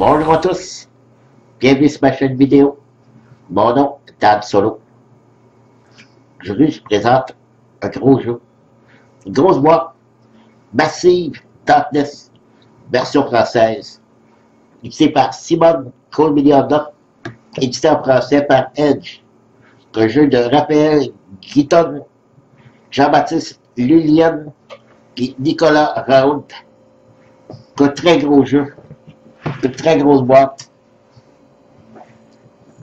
Bonjour à tous, bienvenue sur ma chaîne vidéo. Mon nom est Dan Solo. Aujourd'hui, je vous présente un gros jeu. Une grosse boîte massive Darkness, version française, édité par Simon Cole Milliardoc, édité en français par Edge. C'est un jeu de Raphaël Guiton, Jean-Baptiste Lulien et Nicolas Raoult. C'est un très gros jeu. Une très grosse boîte,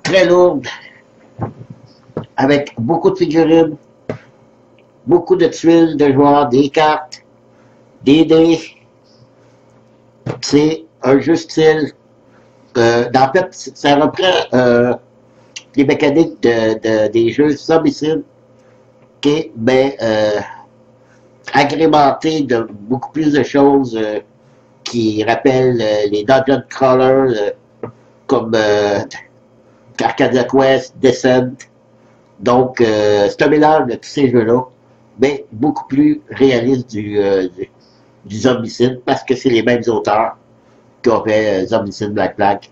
très lourde, avec beaucoup de figurines, beaucoup de tuiles de joueurs, des cartes, des dés. C'est un jeu style, en fait, ça reprend les mécaniques des jeux Zombicide, qui est agrémenté de beaucoup plus de choses qui rappellent les Dungeon Crawlers comme Arcadia Quest, Descent. Donc, c'est un mélange de tous ces jeux-là, mais beaucoup plus réaliste du Zombicide, parce que c'est les mêmes auteurs qui ont fait Zombicide Black Flag.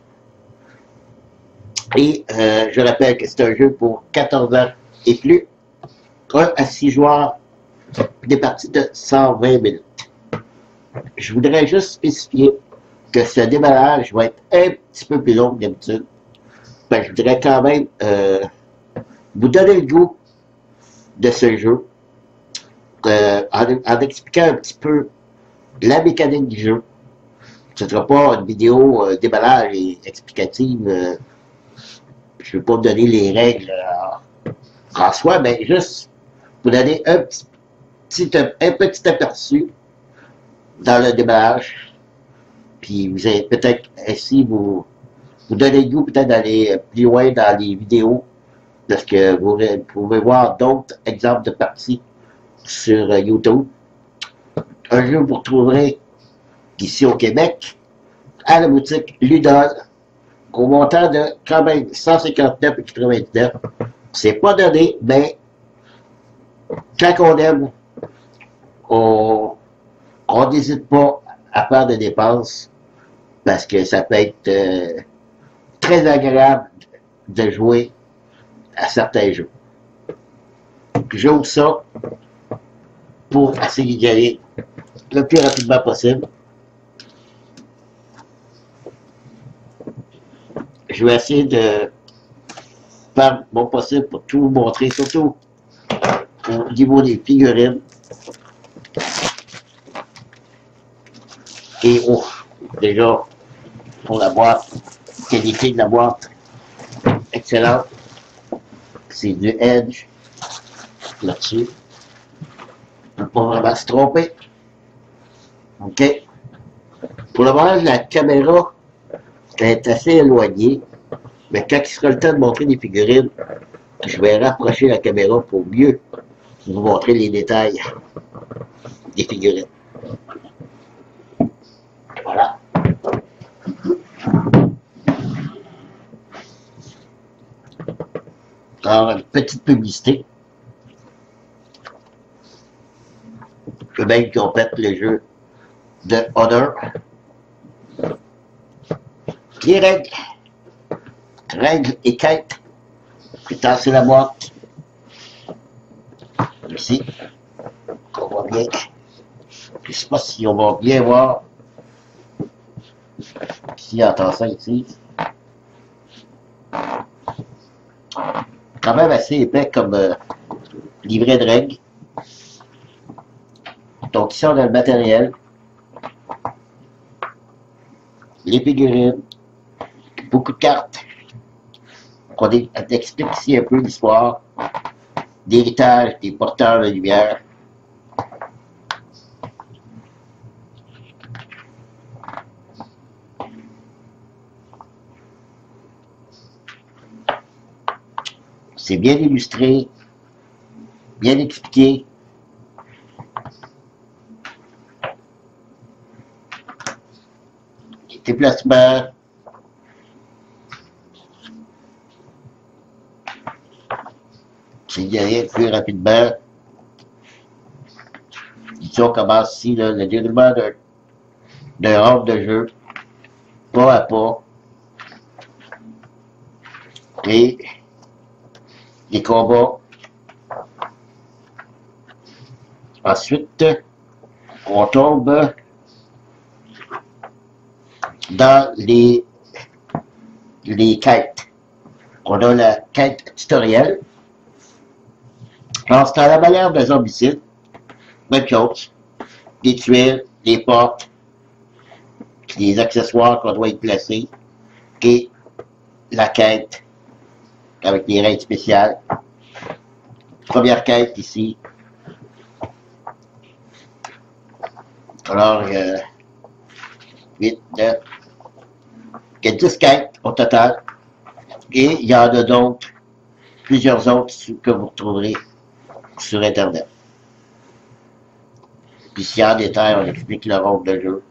Et je rappelle que c'est un jeu pour 14 ans et plus, 1 à 6 joueurs, des parties de 120 minutes. Je voudrais juste spécifier que ce démarrage va être un petit peu plus long que d'habitude. Je voudrais quand même vous donner le goût de ce jeu en expliquant un petit peu la mécanique du jeu. Ce ne sera pas une vidéo déballage et explicative. Je ne vais pas vous donner les règles en soi, mais juste vous donner un petit aperçu dans le démarrage, puis vous allez peut-être ainsi vous donner le goût peut-être d'aller plus loin dans les vidéos, parce que vous pouvez voir d'autres exemples de parties sur YouTube. Un jeu que vous retrouverez ici au Québec, à la boutique Ludol, au montant de quand même 159,99. C'est pas donné, mais quand on aime, on n'hésite pas à faire des dépenses parce que ça peut être très agréable de jouer à certains jeux. J'ouvre ça pour essayer d'y aller le plus rapidement possible. Je vais essayer de faire mon possible pour tout vous montrer, surtout au niveau des figurines. Et oh, déjà, pour la boîte, qualité de la boîte, excellente. C'est du Edge là-dessus. On ne peut pas vraiment se tromper. OK. Pour le moment, la caméra est assez éloignée, mais quand il sera le temps de montrer des figurines, je vais rapprocher la caméra pour mieux vous montrer les détails des figurines. Voilà. Alors, une petite publicité. Le même qui complète le jeu de Honor. Les règles et quêtes. Je vais tasser la boîte. Ici. On voit bien. Je ne sais pas si on va bien voir. Ici, on entend ça ici. Quand même assez épais comme livret de règles. Donc ici on a le matériel, les figurines, beaucoup de cartes. On explique ici un peu l'histoire, l'héritage des porteurs de lumière. C'est bien illustré, bien expliqué. Les déplacements. C'est d'y aller plus rapidement. Ici, on commence ici, là, le déroulement d'un round de jeu. pas à pas, et les combats. Ensuite, on tombe dans les quêtes. On a la quête tutoriel. Alors, c'est à la manière de Zombicide. Même chose. Les tuiles, les portes, les accessoires qu'on doit y placer. Et la quête avec les règles spéciales. Première quête ici. Alors, 8, 9, il y a 10 quêtes au total. Et il y en a d'autres, plusieurs autres que vous retrouverez sur Internet. Puis s'il y a en détail, on explique le rôle de jeu.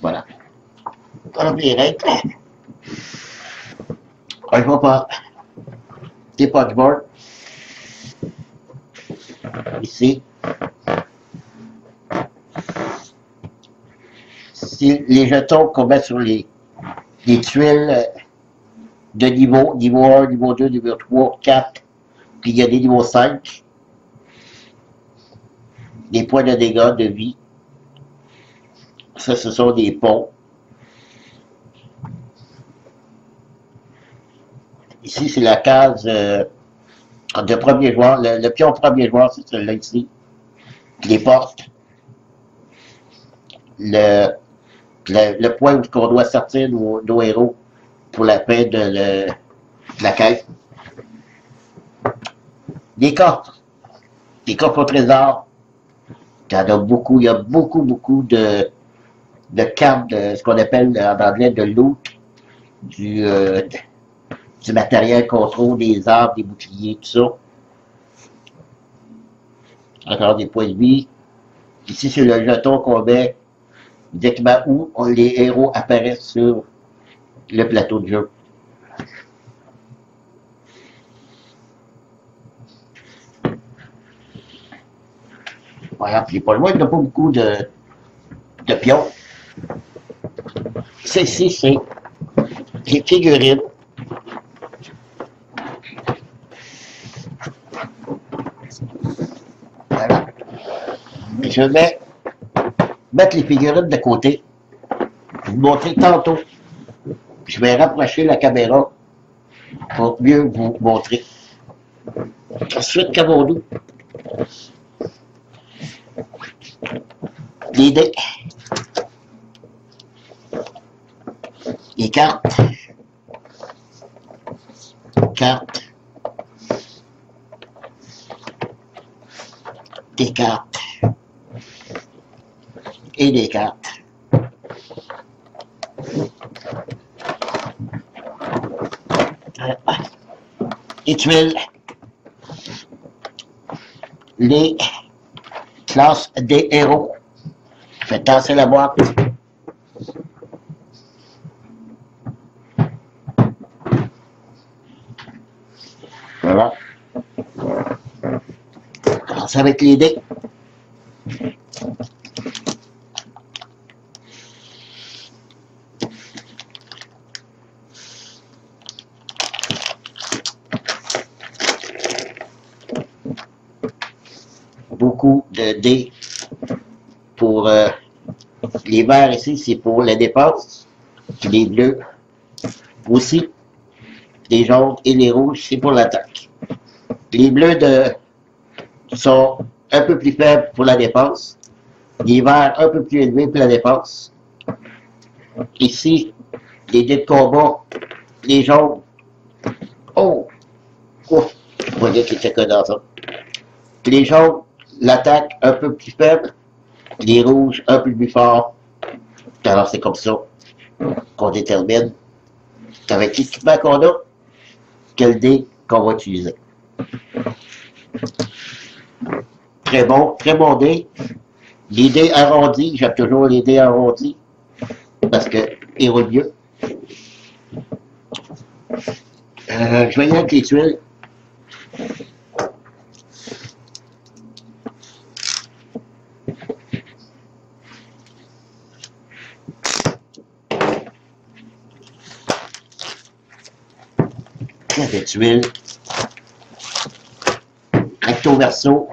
Voilà. Voilà les règles. Je vois pas des punchboards. Ici. C'est les jetons qu'on met sur les tuiles de niveau 1, niveau 2, niveau 3, 4, puis il y a des niveaux 5. Des points de dégâts de vie. Ça, ce sont des ponts. Ici, c'est la case de premier joueur. Le pion premier joueur, c'est celui-là ici. Les portes. Le point où on doit sortir nos héros pour la paix de la quête. Les coffres. Les coffres au trésor. Il y en a beaucoup. Il y a beaucoup de cartes, de ce qu'on appelle en anglais de loot, du matériel contrôle, des arbres, des boucliers, tout ça. Encore des points de vie. Ici, c'est le jeton qu'on met directement où les héros apparaissent sur le plateau de jeu. Voilà, puis pas loin, il n'y a pas beaucoup de pions. Ici, c'est les figurines. Voilà. Je vais mettre les figurines de côté. Vous montrer tantôt. Je vais rapprocher la caméra pour mieux vous montrer. Ensuite, qu'avons-nous? Les dés. Les cartes. Cartes. Des cartes. Et des cartes. Les tuiles. Les classes des héros. Faites tasser la boîte. Voilà. Alors, ça va être les dés. Beaucoup de dés pour les verts ici, c'est pour la dépense. Les bleus aussi. Les jaunes et les rouges, c'est pour l'attaque. Les bleus sont un peu plus faibles pour la dépense. Les verts un peu plus élevés pour la dépense. Ici, les dés de combat, les jaunes. Oh! Ouf! Je voyais qu'il était que dans ça. Les jaunes, l'attaque un peu plus faible. Les rouges, un peu plus fort. Alors, c'est comme ça qu'on détermine, avec l'équipement qu'on a, quel dé qu'on va utiliser. Très bon dé. Les dés arrondis, j'aime toujours les dés arrondis, parce que ils roulent mieux. Je vais y aller avec les tuiles. très de tuiles. Recto verso.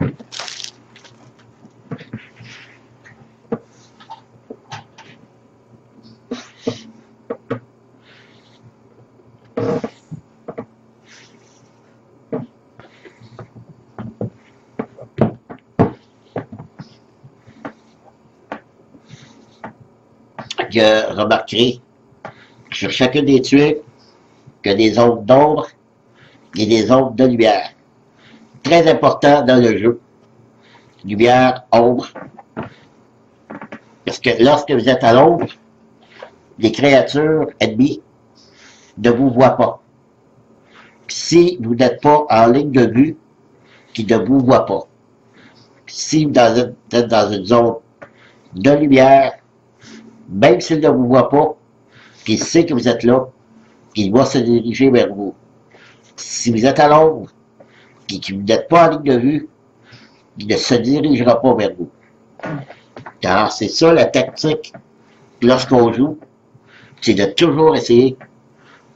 Que remarquerez sur chacune des tuiles que des ondes d'ombre et des ondes de lumière. Très important dans le jeu. Lumière, ombre. Parce que lorsque vous êtes à l'ombre, les créatures ennemies ne vous voient pas. Si vous n'êtes pas en ligne de vue, ils ne vous voient pas. Si vous êtes dans une zone de lumière, même s'il ne vous voit pas, puis il sait que vous êtes là, il va se diriger vers vous. Si vous êtes à l'ombre, et que vous n'êtes pas en ligne de vue, il ne se dirigera pas vers vous. Car c'est ça la tactique lorsqu'on joue, c'est de toujours essayer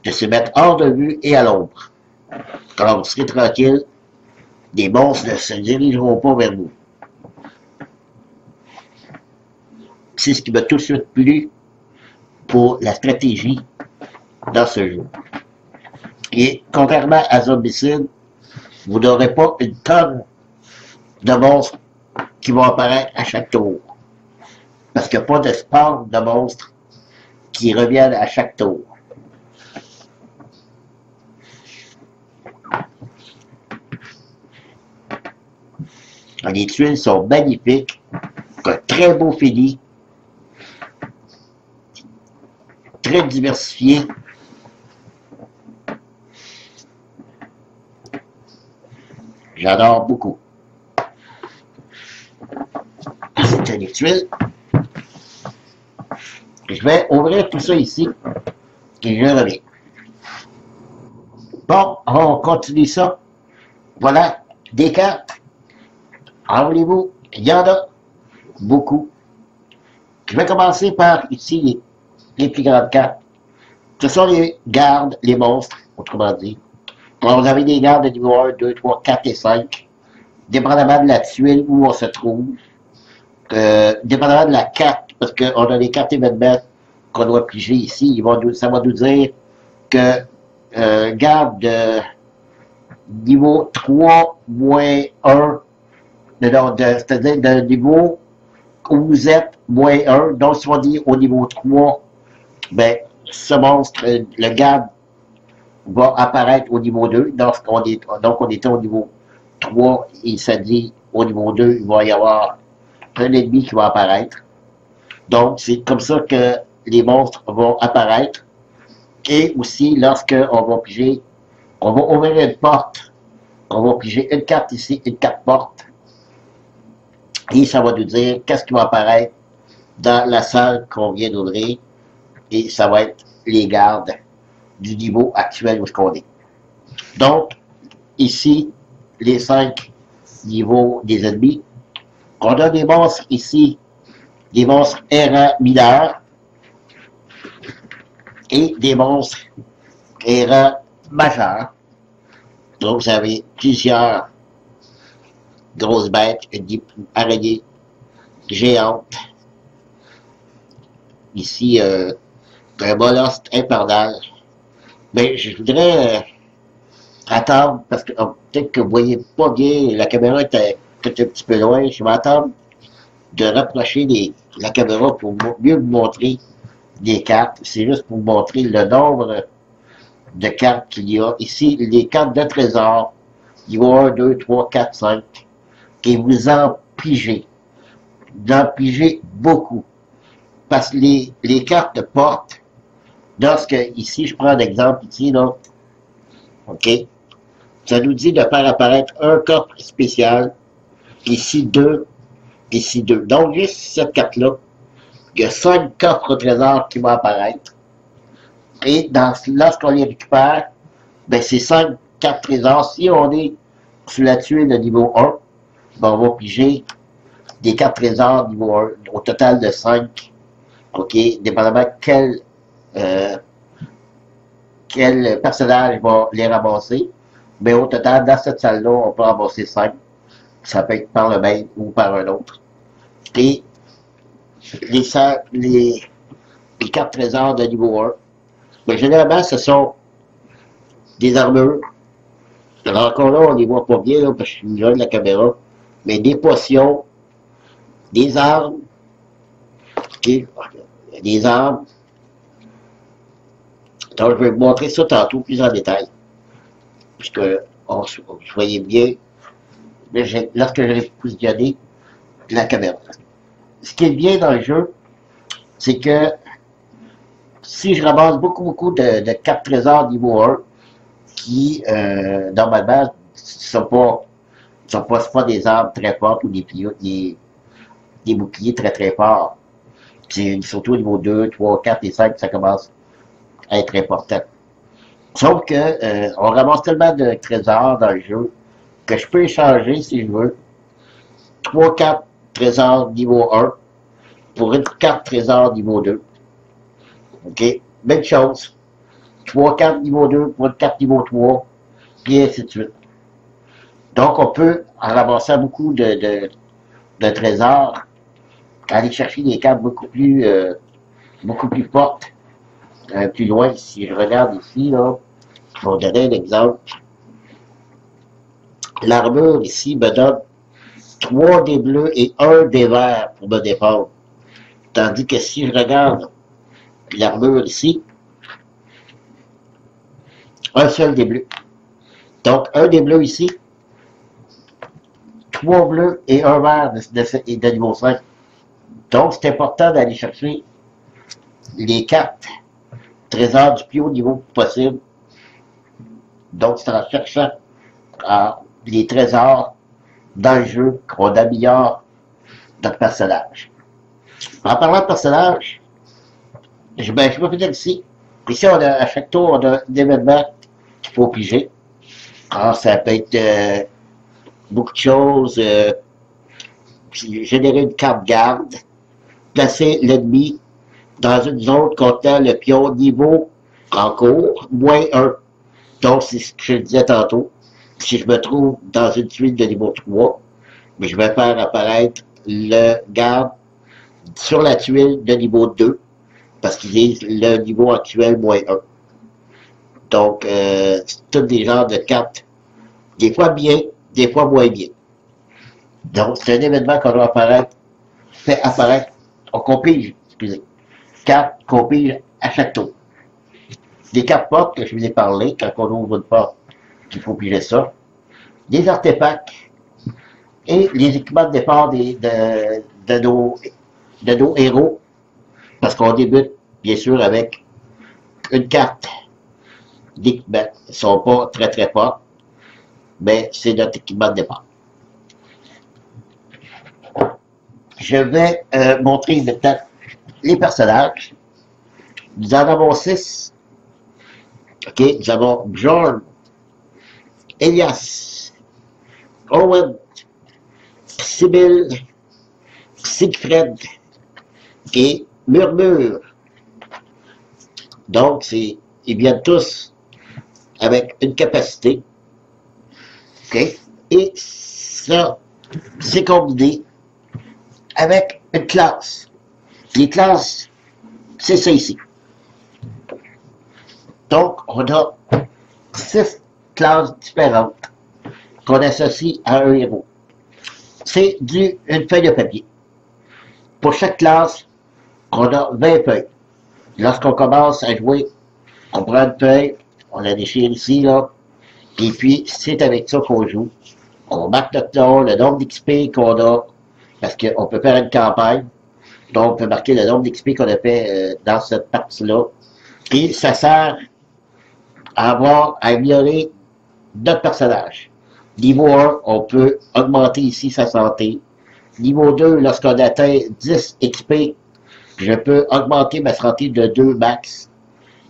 de se mettre hors de vue et à l'ombre. Quand vous serez tranquille, les monstres ne se dirigeront pas vers vous. C'est ce qui m'a tout de suite plu pour la stratégie dans ce jeu. Et contrairement à Zombicide, vous n'aurez pas une tonne de monstres qui vont apparaître à chaque tour. Parce qu'il n'y a pas de spawn de monstres qui reviennent à chaque tour. Les tuiles sont magnifiques, un très beau fini, très diversifié. J'adore beaucoup. C'était les tuiles. Je vais ouvrir tout ça ici et je reviens. Bon, on continue ça. Voilà, des cartes. En voulez-vous? Il y en a beaucoup. Je vais commencer par ici les plus grandes cartes. Ce sont les gardes, les monstres, autrement dit. Alors, vous avez des gardes de niveau 1, 2, 3, 4 et 5. Dépendamment de la tuile où on se trouve. Dépendamment de la carte, parce qu'on a des cartes événements qu'on doit piger ici, ça va nous dire que garde de niveau 3 moins 1, c'est-à-dire de niveau où vous êtes moins 1, donc si on dit au niveau 3, ben, ce monstre, le garde, va apparaître au niveau 2, donc on était au niveau 3, et ça dit au niveau 2, il va y avoir un ennemi qui va apparaître. Donc, c'est comme ça que les monstres vont apparaître. Et aussi, lorsqu'on va piger, on va ouvrir une porte, on va piger une carte ici, une carte porte, et ça va nous dire qu'est-ce qui va apparaître dans la salle qu'on vient d'ouvrir, et ça va être les gardes du niveau actuel où on est. Donc, ici, les 5 niveaux des ennemis. On a des monstres ici, des monstres errants mineurs et des monstres errants majeurs. Donc, vous avez plusieurs grosses bêtes, une araignée géante. Ici, un molosse infernal. Mais je voudrais attendre, parce que peut-être que vous voyez pas bien, la caméra était un petit peu loin, je vais attendre de rapprocher la caméra pour mieux vous montrer les cartes. C'est juste pour vous montrer le nombre de cartes qu'il y a. Ici, les cartes de trésor, niveau 1, 2, 3, 4, 5, et vous en pigez. Vous en pigez beaucoup. Parce que les cartes portent, lorsque, ici, je prends un exemple ici, là, OK, ça nous dit de faire apparaître un coffre spécial, ici 2, ici 2. Donc, juste cette carte-là, il y a 5 coffres au trésor qui vont apparaître. Et lorsqu'on les récupère, ben, c'est 5 cartes trésors. Si on est sur la tuile de niveau 1, ben, on va piger des cartes trésors niveau 1, au total de 5. OK, dépendamment quelle quel personnage va les ramasser. Mais au total, dans cette salle-là, on peut ramasser 5. Ça peut être par le même ou par un autre. Et les cartes trésors de niveau 1, mais généralement, ce sont des armures. Alors encore là, on les voit pas bien, là, parce que je suis loin de la caméra. Mais des potions, des armes, okay, des armes. Donc, je vais vous montrer ça tantôt plus en détail. Puisque, vous voyez bien, lorsque je l'ai positionné la caméra. Ce qui est bien dans le jeu, c'est que si je ramasse beaucoup de cartes trésors niveau 1, qui, normalement, ne sont pas des armes très fortes ou des boucliers très forts. C'est surtout au niveau 2, 3, 4 et 5 ça commence à être important. Sauf que on ramasse tellement de trésors dans le jeu que je peux échanger, si je veux, 3-4 trésors niveau 1 pour une carte trésor niveau 2. OK? Même chose. 3-4 niveau 2 pour une carte niveau 3, puis ainsi de suite. Donc, on peut, en ramassant beaucoup de trésors, aller chercher des cartes beaucoup plus fortes. Plus loin, si je regarde ici, là, je vais vous donner un exemple. L'armure ici me donne 3 dés bleus et 1 dé vert pour me défendre. Tandis que si je regarde l'armure ici, un seul dé bleu. Donc, un dé bleus ici, 3 bleus et 1 vert de niveau 5. Donc, c'est important d'aller chercher les cartes trésors du plus haut niveau possible. Donc, c'est en cherchant les trésors dans le jeu qu'on améliore notre personnage. En parlant de personnage, je vais finir ici. Ici, à chaque tour, on a des événements qu'il faut piger. Alors, ça peut être beaucoup de choses. Générer une carte garde, placer l'ennemi dans une zone contenant le pion niveau en cours, -1. Donc, c'est ce que je disais tantôt. Si je me trouve dans une tuile de niveau 3, mais je vais faire apparaître le garde sur la tuile de niveau 2, parce qu'il est le niveau actuel -1. Donc, c'est tous des genres de cartes, des fois bien, des fois moins bien. Donc, c'est un événement qu'on doit fait apparaître, qu'on pige, excusez, cartes qu'on pige à chaque tour. Des cartes portes que je vous ai parlé, quand on ouvre une porte, qu'il faut piger ça. Des artefacts et les équipements de départ de nos héros. Parce qu'on débute, bien sûr, avec une carte d'équipement. Ils ne sont pas très forts, mais c'est notre équipement de départ. Je vais montrer maintenant les personnages. Nous en avons 6. OK, nous avons Bjorn, Elias, Owen, Sibyl, Siegfried et Murmure. Donc, ils viennent tous avec une capacité. OK? Et ça, c'est combiné avec une classe. Les classes, c'est ça ici. Donc, on a 6 classes différentes qu'on associe à un héros. C'est une feuille de papier. Pour chaque classe, on a 20 feuilles. Lorsqu'on commence à jouer, on prend une feuille, on la déchire ici, là, et puis c'est avec ça qu'on joue. On marque notre nom, le nombre d'XP qu'on a, parce qu'on peut faire une campagne. Donc, on peut marquer le nombre d'XP qu'on a fait dans cette partie-là. Et ça sert à améliorer notre personnage. Niveau 1, on peut augmenter ici sa santé. Niveau 2, lorsqu'on atteint 10 XP, je peux augmenter ma santé de 2 max.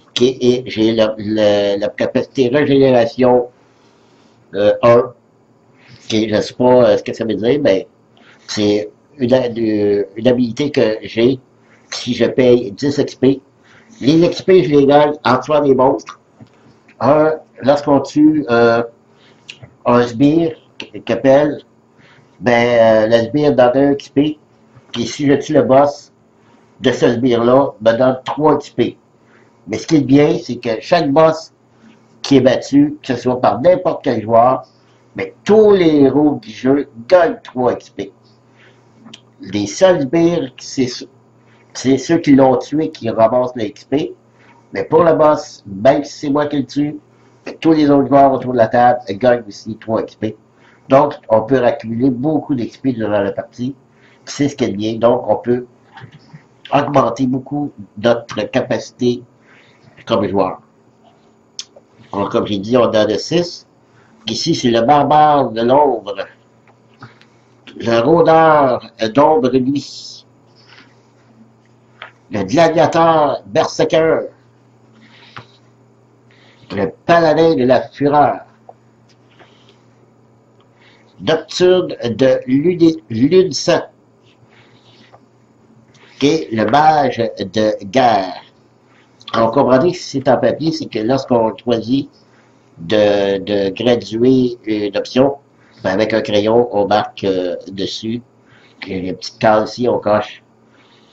Okay, et j'ai la capacité régénération 1. Okay, je ne sais pas ce que ça veut dire, mais c'est une habilité que j'ai si je paye 10 XP. Les XP, je les gagne en tuant des monstres Lorsqu'on tue un sbire qu'appelle, ben, le sbire donne un XP, puis si je tue le boss de ce sbire-là, me donne 3 XP. Mais ce qui est bien, c'est que chaque boss qui est battu, que ce soit par n'importe quel joueur, mais tous les héros du jeu gagnent 3 XP. Les seuls sbires, c'est ceux qui l'ont tué qui ramassent le XP. Mais pour le boss, même si c'est moi qui le tue, tous les autres joueurs autour de la table gagnent aussi 3 XP. Donc, on peut accumuler beaucoup d'XP durant la partie. C'est ce qui est bien. Donc, on peut augmenter beaucoup notre capacité comme joueur. Alors, comme j'ai dit, on a de 6. Ici, c'est le barbare de l'ombre. Le rôdeur d'ombre lui. Le gladiateur berserker. Le paladin de la fureur. Nocturne de Lunsan. Et le mage de guerre. Alors, comprenez que si c'est en papier, c'est que lorsqu'on choisit de graduer une option, ben avec un crayon, on marque dessus, que les petites cases ici, on coche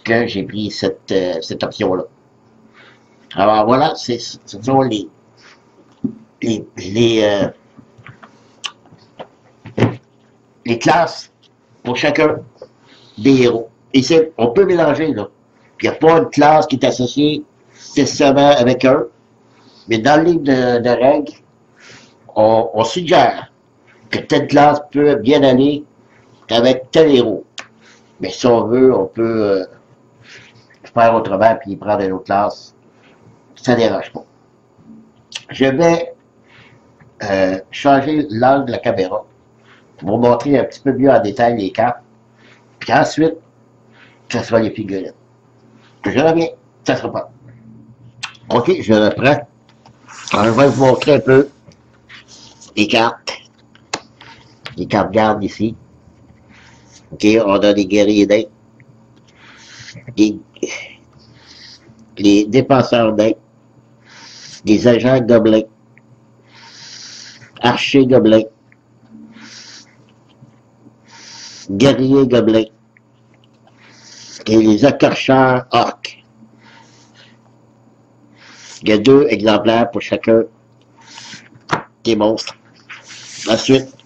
que j'ai pris cette option-là. Alors voilà, ce sont les classes pour chacun des héros. Et on peut mélanger, là. Il n'y a pas une classe qui est associée nécessairement avec eux, mais dans le livre de règles, on suggère que telle classe peut bien aller avec tel héros. Mais si on veut, on peut faire autrement puis prendre une autre classe. Ça ne dérange pas. Je vais changer l'angle de la caméra pour vous montrer un petit peu mieux en détail les cartes. Puis ensuite, ça sera les figurines. Je reviens, ça sera pas. Ok, je reprends. Alors, je vais vous montrer un peu les cartes. Les cartes garde ici. Ok, on a des guerriers nains. Les défenseurs nains. Des agents gobelins. Archers gobelins. Guerriers gobelins. Et les accorcheurs orques. Il y a 2 exemplaires pour chacun des monstres. Ensuite,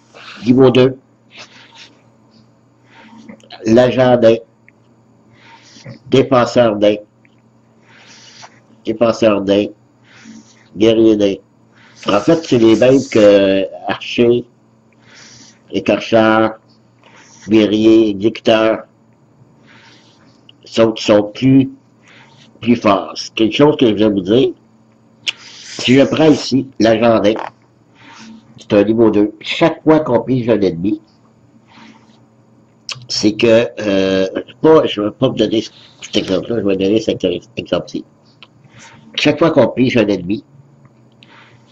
niveau 2, l'agent nain, défenseur nain, guerrier nain. En fait, c'est les mêmes que archer, écorcheur, guerrier, exécuteur. Sauf qu'ils sont plus forts. C'est quelque chose que je vais vous dire. Si je prends ici l'agent nain, c'est un niveau 2. Chaque fois qu'on pige un ennemi, c'est que, je ne vais pas vous donner cet exemple-là, je vais donner cet exemple-ci. Chaque fois qu'on pige un ennemi,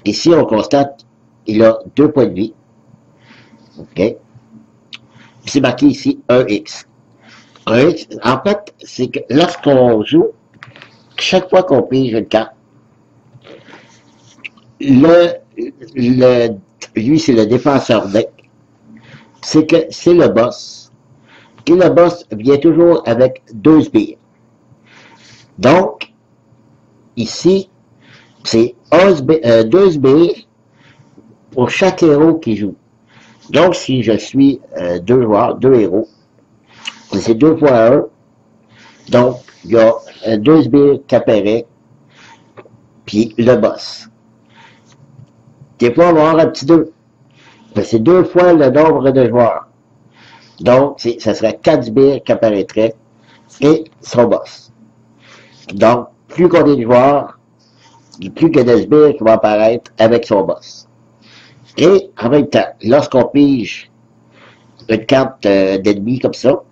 ici on constate, il a 2 points de vie. OK? C'est marqué ici 1x. 1x, en fait, c'est que lorsqu'on joue, chaque fois qu'on pige une carte, lui, c'est le défenseur deck. C'est que c'est le boss. Et le boss vient toujours avec 2 sbires. Donc, ici, c'est 2 sbires pour chaque héros qui joue. Donc, si je suis 2 joueurs, 2 héros, c'est 2 fois 1. Donc, il y a 2 sbires qui apparaissent, puis le boss. Des fois, on va avoir un petit 2. C'est 2 fois le nombre de joueurs. Donc, ça serait 4 sbires qui apparaîtraient et son boss. Donc, plus qu'on est de joueurs, plus qu'il y a de sbires qui vont apparaître avec son boss. Et, en même temps, lorsqu'on pige une carte d'ennemi comme ça,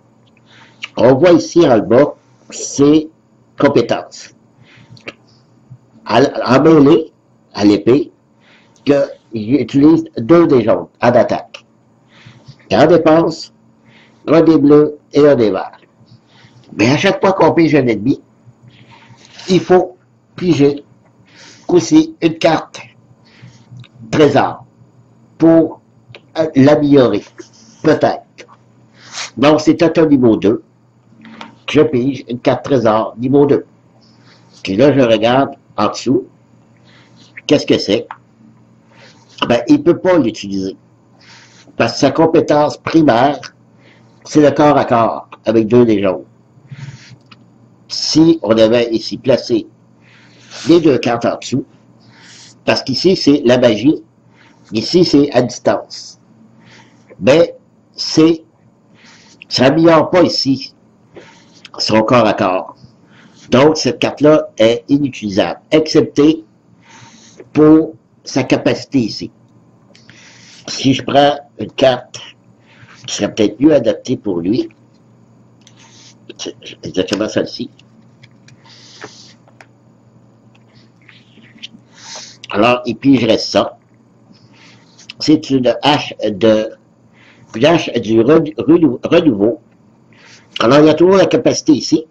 on voit ici en bas ses compétences. En mêlée, à l'épée, qu'il utilise 2 des jaunes en attaque. Et en dépense, un des bleus et un des verts. Mais à chaque fois qu'on pige un ennemi, il faut piger aussi une carte trésor pour l'améliorer. Peut-être. Donc, c'est un niveau 2. Je pige une carte trésor niveau 2. Puis là, je regarde en dessous. Qu'est-ce que c'est? Ben, il ne peut pas l'utiliser. Parce que sa compétence primaire, c'est le corps à corps avec 2 des jaunes. Si on avait ici placé les 2 cartes en dessous, parce qu'ici, c'est la magie, ici, c'est à distance. Ben, ça n'améliore pas ici son corps à corps. Donc, cette carte-là est inutilisable, excepté pour sa capacité ici. Si je prends une carte qui serait peut-être mieux adaptée pour lui, exactement celle-ci. Alors, il pigerait ça. C'est une hache du renouveau. Alors, il y a toujours la capacité ici.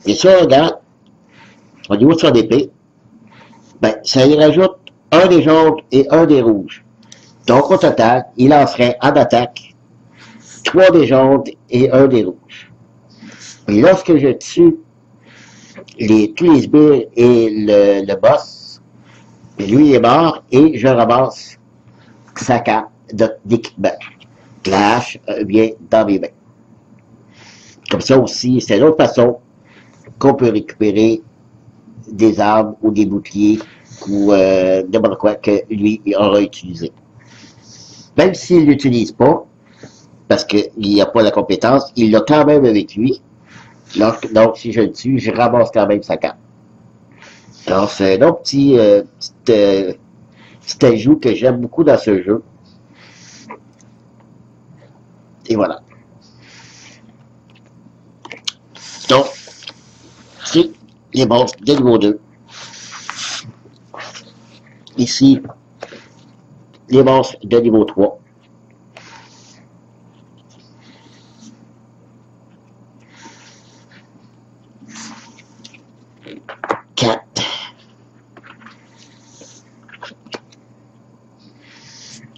Et si on regarde, au niveau de son épée, ben, ça y rajoute un des jaunes et un des rouges. Donc, au total, il lancerait en attaque 3 des jaunes et 1 des rouges. Et lorsque je tue tous les sbires et le boss, lui est mort et je ramasse sa carte d'équipement. La hache vient dans mes mains. Comme ça aussi, c'est une autre façon qu'on peut récupérer des armes ou des boucliers ou n'importe quoi que lui aura utilisé. Même s'il ne l'utilise pas, parce qu'il n'y a pas la compétence, il l'a quand même avec lui. Donc, si je le tue, je ramasse quand même sa carte. Alors, c'est un autre petit ajout que j'aime beaucoup dans ce jeu. Et voilà. Donc, c'est les monstres de niveau 2. Ici, les monstres de niveau 3.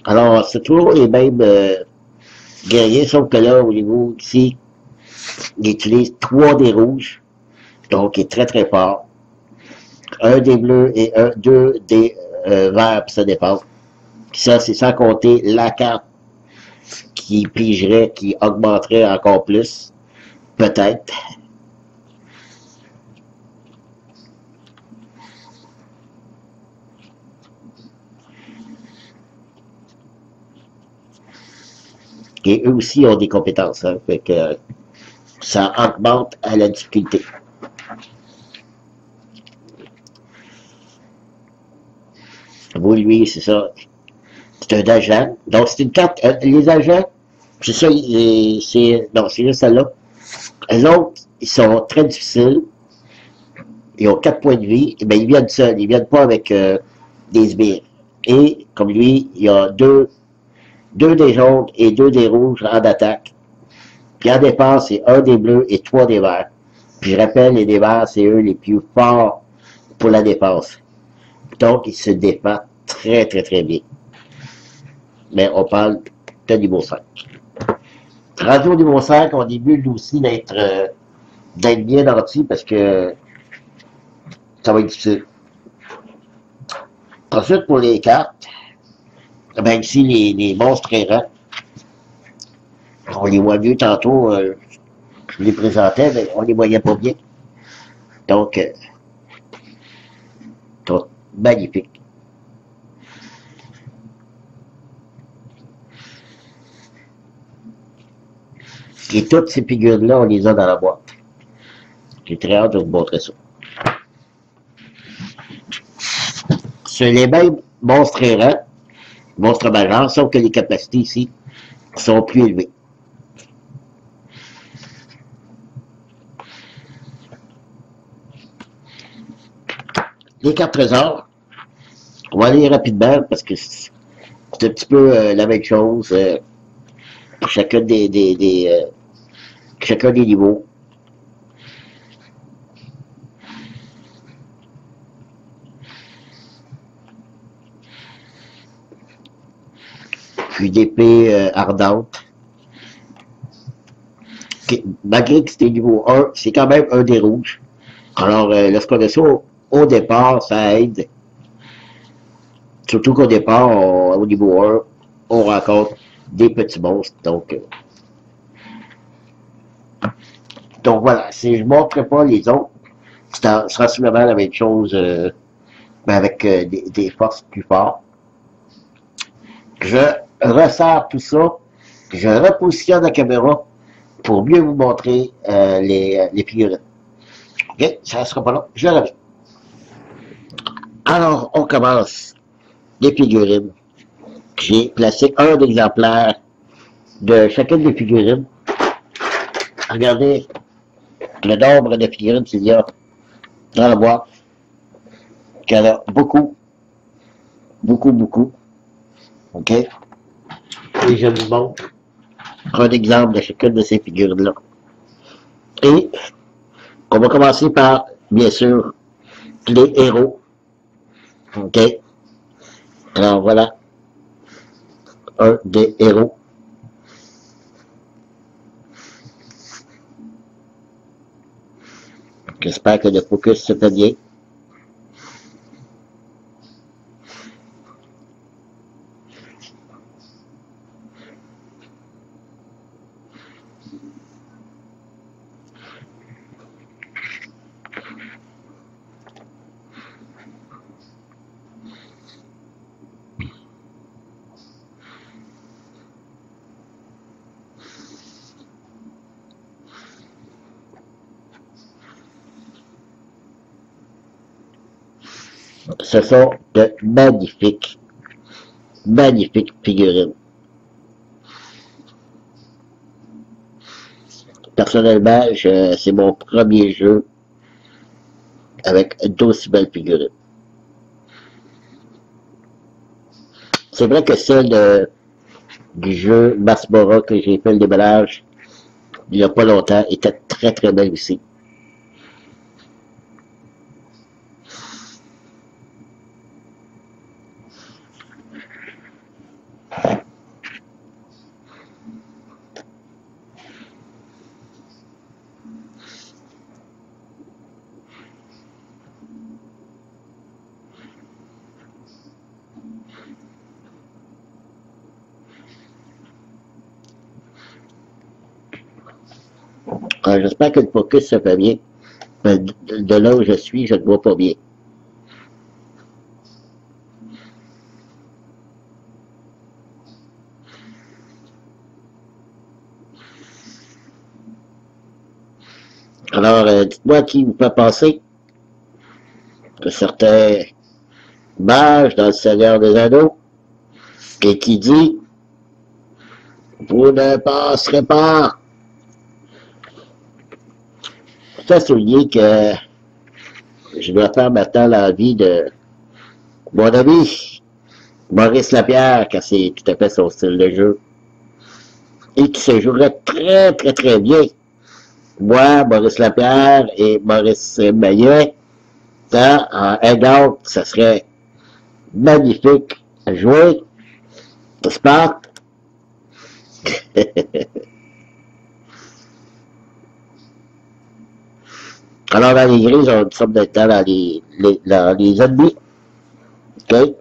Alors, c'est toujours les mêmes guerriers, sauf que là, au niveau ici, il utilise 3 des rouges, donc il est très très fort. 1 des bleus et 2 des verts pour sa défense. Ça, c'est sans compter la carte qui pigerait, qui augmenterait encore plus, peut-être. Et eux aussi ont des compétences, hein, fait que ça augmente à la difficulté. Bon, lui, c'est ça. C'est un agent. Donc, c'est une carte. Les agents, c'est ça, non, c'est juste celle-là. Les autres, ils sont très difficiles. Ils ont 4 points de vie. Mais ils viennent seuls. Ils viennent pas avec des sbires. Et, comme lui, il y a 2 des jaunes et 2 des rouges en attaque. Puis en défense, c'est 1 des bleus et 3 des verts. Puis je rappelle, les verts, c'est eux les plus forts pour la défense. Donc, ils se défendent très, très, très bien. Mais on parle de niveau 5. Rendu au niveau 5, on est mieux aussi d'être bien nanti parce que ça va être difficile. Ensuite, pour les cartes, ben ici, les monstres errants, on les voit mieux tantôt, je les présentais, mais on les voyait pas bien. Donc, magnifique. Et toutes ces figures-là, on les a dans la boîte. J'ai très hâte de vous montrer ça. C'est les mêmes monstres errants, monstres majeurs, sauf que les capacités ici sont plus élevées. Les cartes trésors, on va aller rapidement parce que c'est un petit peu la même chose pour chacun chacun des niveaux. puis d'épée ardente. Malgré que c'était niveau 1, c'est quand même un des rouges. Alors, lorsqu'on a ça au départ, ça aide. Surtout qu'au départ, au niveau 1, on rencontre des petits monstres. Donc voilà, si je ne montrerai pas les autres, ce sera sûrement la même chose, mais avec des forces plus fortes. Je ressors tout ça, je repositionne la caméra pour mieux vous montrer les figurines. Ok, ça ne sera pas long, je reviens. Alors, on commence les figurines. J'ai placé un exemplaire de chacune des figurines. Regardez le nombre de figurines qu'il y a dans la boîte. Il y en a beaucoup, beaucoup, beaucoup. OK? Et je vous montre un exemple de chacune de ces figurines-là. Et on va commencer par, bien sûr, les héros. OK? Alors voilà, un des héros. J'espère que le focus se fait bien. Ce sont de magnifiques, magnifiques figurines. Personnellement, c'est mon premier jeu avec d'aussi belles figurines. C'est vrai que celle du jeu Masmora que j'ai fait le déballage il n'y a pas longtemps était très très belle aussi. J'espère que le focus se fait bien. De là où je suis, je ne vois pas bien. Alors, dites-moi qui vous fait penser que certains mages dans le Seigneur des Anneaux et qui dit vous ne passerez pas. Je à souligner que je dois faire maintenant l'envie de mon ami Maurice Lapierre, car c'est tout à fait son style de jeu, et qui se jouerait très très très bien. Moi, Maurice Lapierre et Maurice Maillet, ça, en hangout, ça serait magnifique à jouer, n'est-ce pas? Alors, dans les grilles, on semble d'être dans dans les ennemis. OK?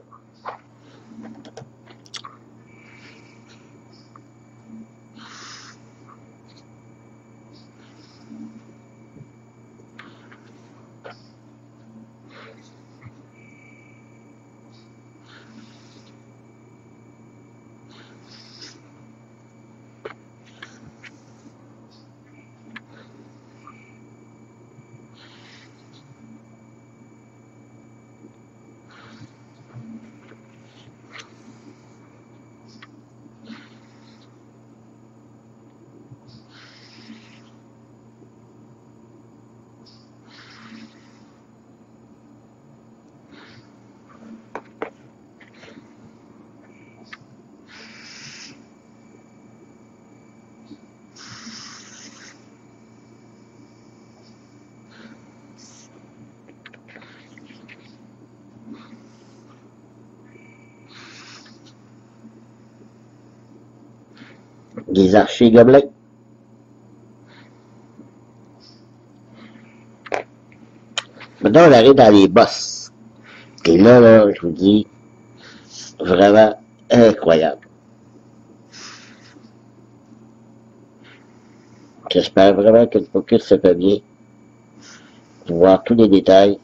des archers gobelins. Maintenant, on arrive dans les boss. Et là, je vous dis, vraiment incroyable. J'espère vraiment que le focus se fait bien pour voir tous les détails.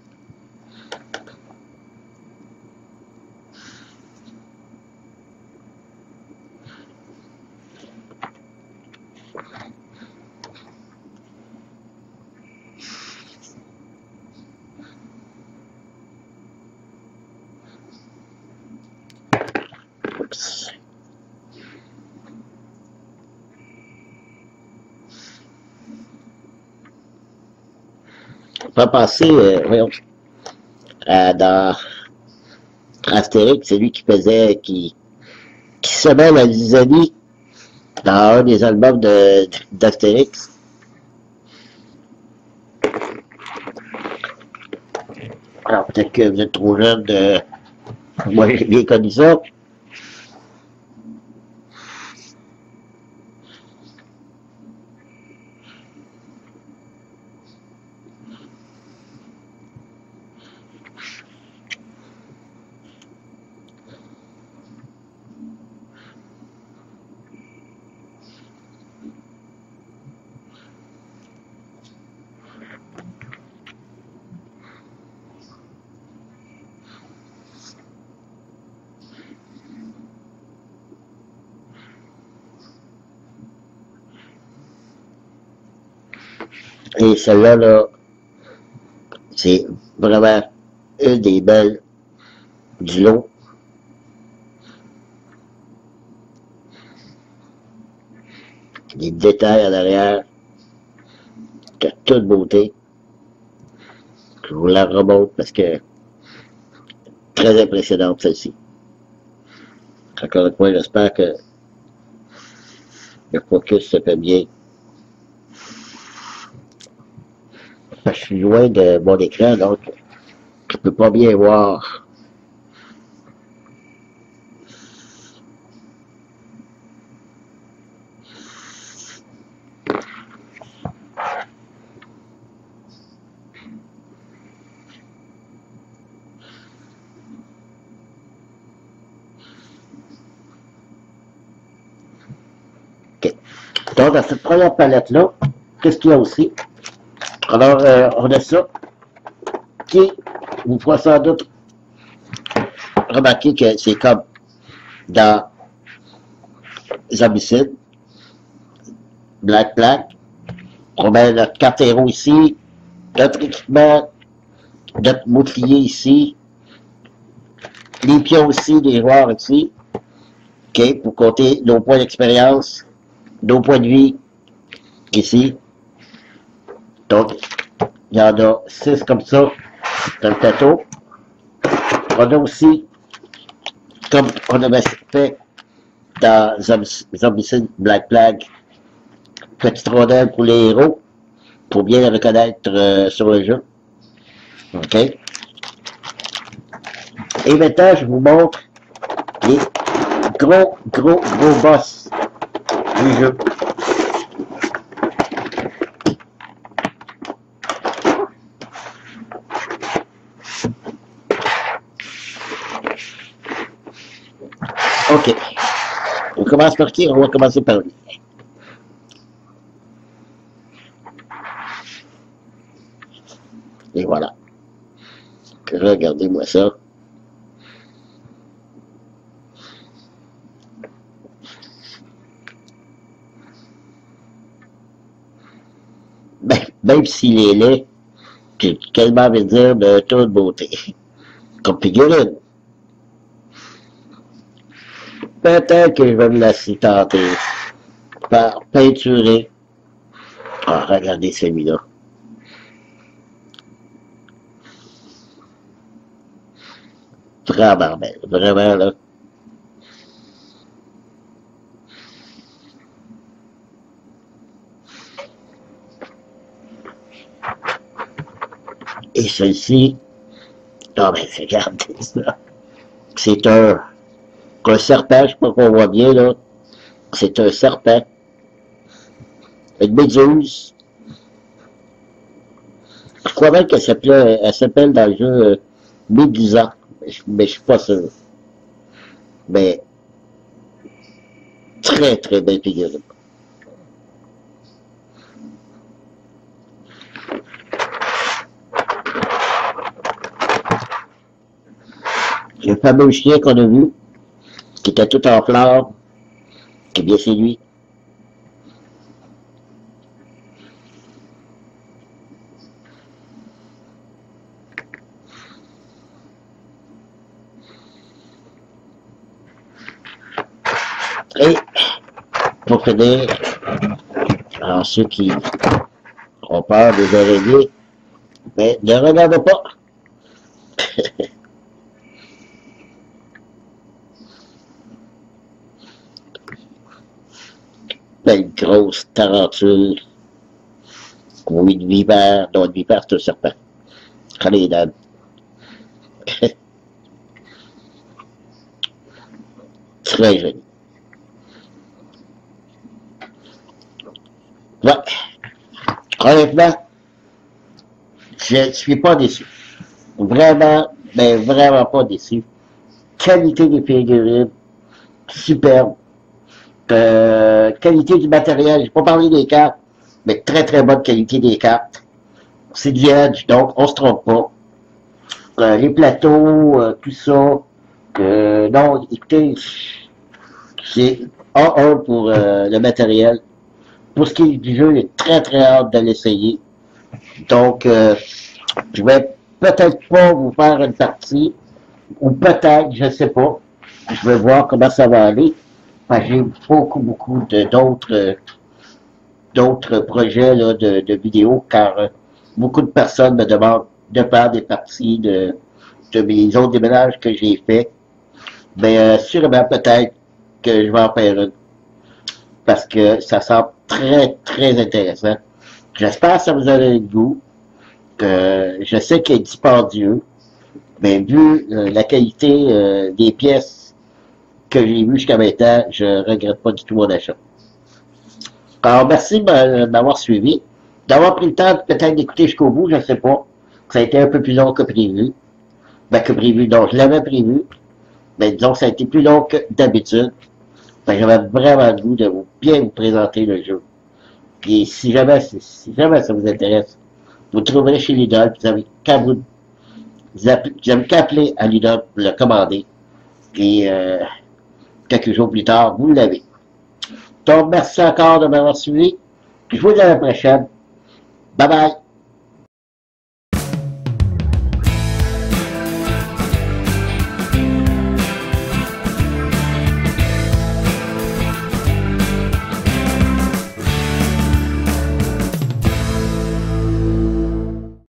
Oups. On va passer, voyons, dans Astérix, c'est lui qui faisait, qui semait la zizanie dans un des albums d'Astérix. Alors peut-être que vous êtes trop jeune de... Moi j'ai bien connu ça. Et celle-là, là, c'est vraiment une des belles du lot. Les détails en arrière, de toute beauté. Je vous la remonte parce que très impressionnante celle-ci. Encore une fois, j'espère que le focus se fait bien. Je suis loin de mon écran, donc je peux pas bien voir. Okay. Donc, dans cette première palette-là, qu'est-ce qu'il y a aussi? Alors, on a ça, qui vous fera sans doute remarquer que c'est comme dans Zombicide, Black Plague. On met notre carte héros ici, notre équipement, notre bouclier ici, les pions aussi, les joueurs ici, ok, pour compter nos points d'expérience, nos points de vie ici. Donc, il y en a 6 comme ça dans le plateau. On a aussi, comme on avait fait dans Zombicide Black Plague, petite rondelle pour les héros, pour bien les reconnaître sur le jeu. OK? Et maintenant, je vous montre les gros boss du jeu. OK. On commence par qui? On va commencer par lui. Et voilà. Regardez-moi ça. Ben, même s'il est laid, j'ai quasiment envie de dire de toute beauté. Comme figurine. Peut-être que je vais me laisser tenter par peinturer. Ah, regardez celui-là. Vraiment belle, vraiment là. Et celui-ci, ah ben regardez ça. C'est un serpent, je sais pas qu'on voit bien là. C'est un serpent une méduse. Je crois même elle s'appelle dans le jeu Médusa, mais je suis pas sûr. Mais très très belle figurine. Le fameux chien qu'on a vu, qui était tout en fleurs, qui est bien séduit. Et pour finir, alors ceux qui ont peur des araignées, mais ne regardez pas. Belle grosse tarentule. Ou une vipère. Non, une vipère, c'est un serpent. Regardez les dames. Très joli. Ouais. Honnêtement, je ne suis pas déçu. Vraiment, mais vraiment pas déçu. Qualité des figurines, superbe. Qualité du matériel, j'ai pas parlé des cartes, mais très très bonne qualité des cartes. C'est du Edge, donc on se trompe pas. Les plateaux, tout ça. Non, écoutez, c'est A1 pour le matériel. Pour ce qui est du jeu, j'ai très très hâte de l'essayer. Donc, je vais peut-être pas vous faire une partie, ou peut-être, je sais pas. Je vais voir comment ça va aller. J'ai beaucoup d'autres projets là, de vidéos, car beaucoup de personnes me demandent de faire des parties de mes autres déménages que j'ai fait. Mais sûrement peut-être que je vais en faire une. Parce que ça semble très, très intéressant. J'espère que ça vous a donné le goût. Que je sais qu'il est dispendieux. Mais vu la qualité des pièces que j'ai vues jusqu'à maintenant, je regrette pas du tout mon achat. Alors, merci de m'avoir suivi. D'avoir pris le temps peut-être d'écouter jusqu'au bout, je ne sais pas. Ça a été un peu plus long que prévu. Ben, que prévu, donc je l'avais prévu. Mais disons que ça a été plus long que d'habitude. J'avais vraiment le goût de bien vous présenter le jeu. Puis si jamais ça vous intéresse, vous trouverez chez Lidl, vous avez qu'à appeler à Lidl pour le commander. Et quelques jours plus tard, vous l'avez. Donc, merci encore de m'avoir suivi. Puis je vous dis à la prochaine. Bye bye.